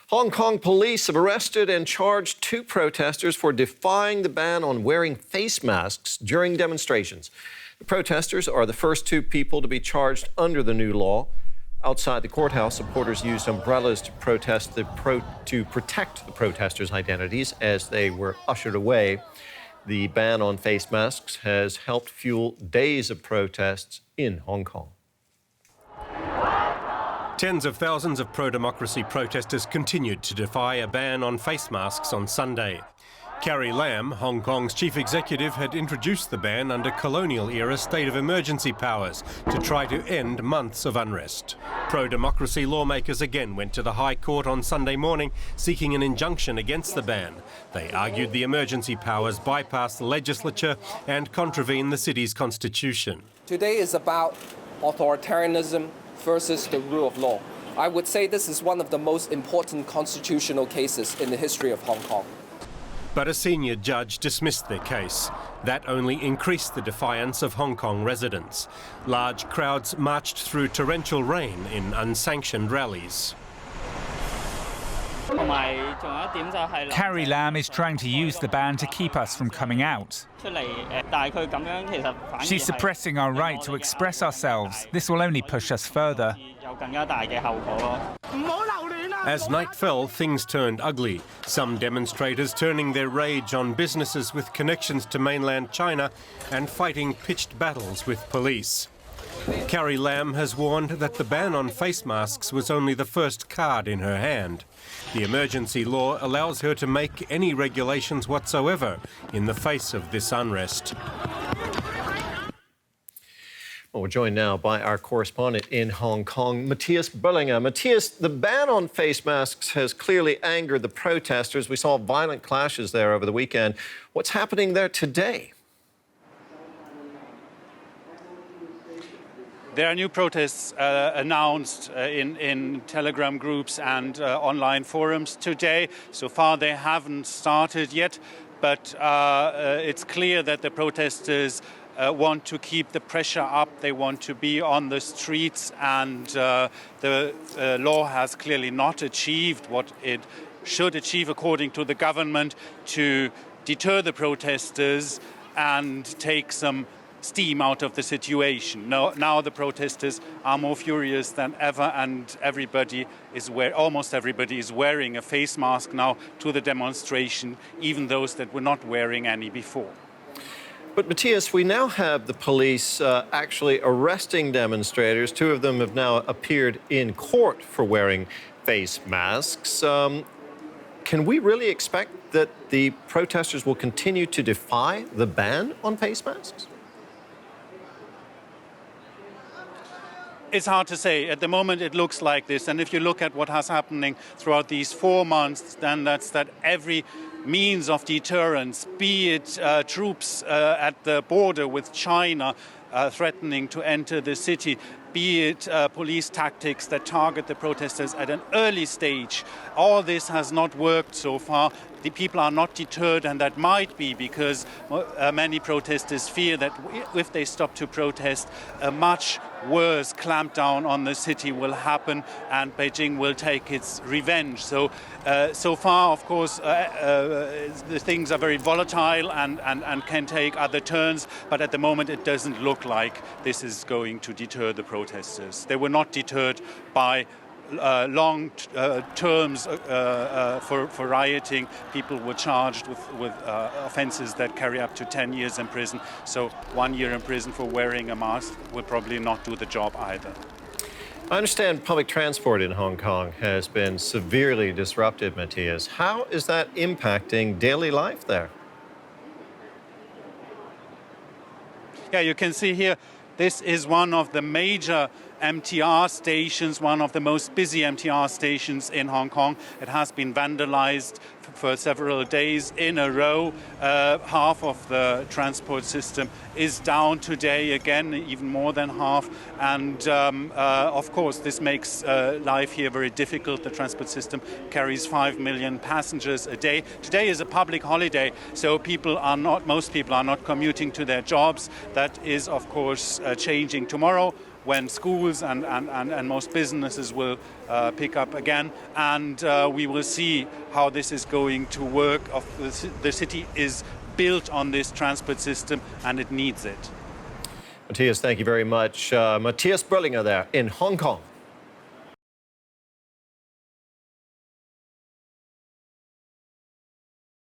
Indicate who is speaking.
Speaker 1: Hong Kong police have arrested and charged 2 protesters for defying the ban on wearing face masks during demonstrations. The protesters are the first 2 people to be charged under the new law. Outside the courthouse, supporters used umbrellas to protect the protesters' identities as they were ushered away. The ban on face masks has helped fuel days of protests in Hong Kong.
Speaker 2: Tens of thousands of pro-democracy protesters continued to defy a ban on face masks on Sunday. Carrie Lam, Hong Kong's chief executive, had introduced the ban under colonial-era state of emergency powers to try to end months of unrest. Pro-democracy lawmakers again went to the High Court on Sunday morning seeking an injunction against the ban. They argued the emergency powers bypass the legislature and contravene the city's constitution.
Speaker 3: Today is about authoritarianism versus the rule of law. I would say this is one of the most important constitutional cases in the history of Hong Kong.
Speaker 2: But a senior judge dismissed their case. That only increased the defiance of Hong Kong residents. Large crowds marched through torrential rain in unsanctioned rallies.
Speaker 4: Carrie Lam is trying to use the ban to keep us from coming out. She's suppressing our right to express ourselves. This will only push us further.
Speaker 2: As night fell, things turned ugly. Some demonstrators turning their rage on businesses with connections to mainland China and fighting pitched battles with police. Carrie Lam has warned that the ban on face masks was only the first card in her hand. The emergency law allows her to make any regulations whatsoever in the face of this unrest.
Speaker 1: Well, we're joined now by our correspondent in Hong Kong, Mathias Bolinger. Mathias, the ban on face masks has clearly angered the protesters. We saw violent clashes there over the weekend. What's happening there today?
Speaker 5: There are new protests announced in Telegram groups and online forums today. So far they haven't started yet, but it's clear that the protesters want to keep the pressure up. They want to be on the streets, and the law has clearly not achieved what it should achieve according to the government to deter the protesters and take some steam out of the situation. Now the protesters are more furious than ever, and almost everybody is wearing a face mask now to the demonstration, even those that were not wearing any before.
Speaker 1: But Mathias, we now have the police actually arresting demonstrators. 2 of them have now appeared in court for wearing face masks. Can we really expect that the protesters will continue to defy the ban on face masks?
Speaker 5: It's hard to say. At the moment, it looks like this. And if you look at what has happening throughout these 4 months, then that's that every means of deterrence, be it troops at the border with China threatening to enter the city, be it police tactics that target the protesters at an early stage. All this has not worked so far. The people are not deterred, and that might be because many protesters fear that if they stop to protest, a much worse clampdown on the city will happen and Beijing will take its revenge. So far, of course, the things are very volatile and can take other turns, but at the moment it doesn't look like this is going to deter the protesters. They were not deterred by long terms for rioting. People were charged with offences that carry up to 10 years in prison. So 1 year in prison for wearing a mask will probably not do the job either.
Speaker 1: I understand public transport in Hong Kong has been severely disrupted, Mathias. How is that impacting daily life there?
Speaker 5: Yeah, you can see here, this is one of the major MTR stations, one of the most busy MTR stations in Hong Kong. It has been vandalized for several days in a row. Half of the transport system is down today again, even more than half. And of course, this makes life here very difficult. The transport system carries 5 million passengers a day. Today is a public holiday, so most people are not commuting to their jobs. That is, of course, changing tomorrow, when schools and most businesses will pick up again, and we will see how this is going to work. The city is built on this transport system, and it needs it.
Speaker 1: Mathias, thank you very much. Mathias Bolinger there in Hong Kong.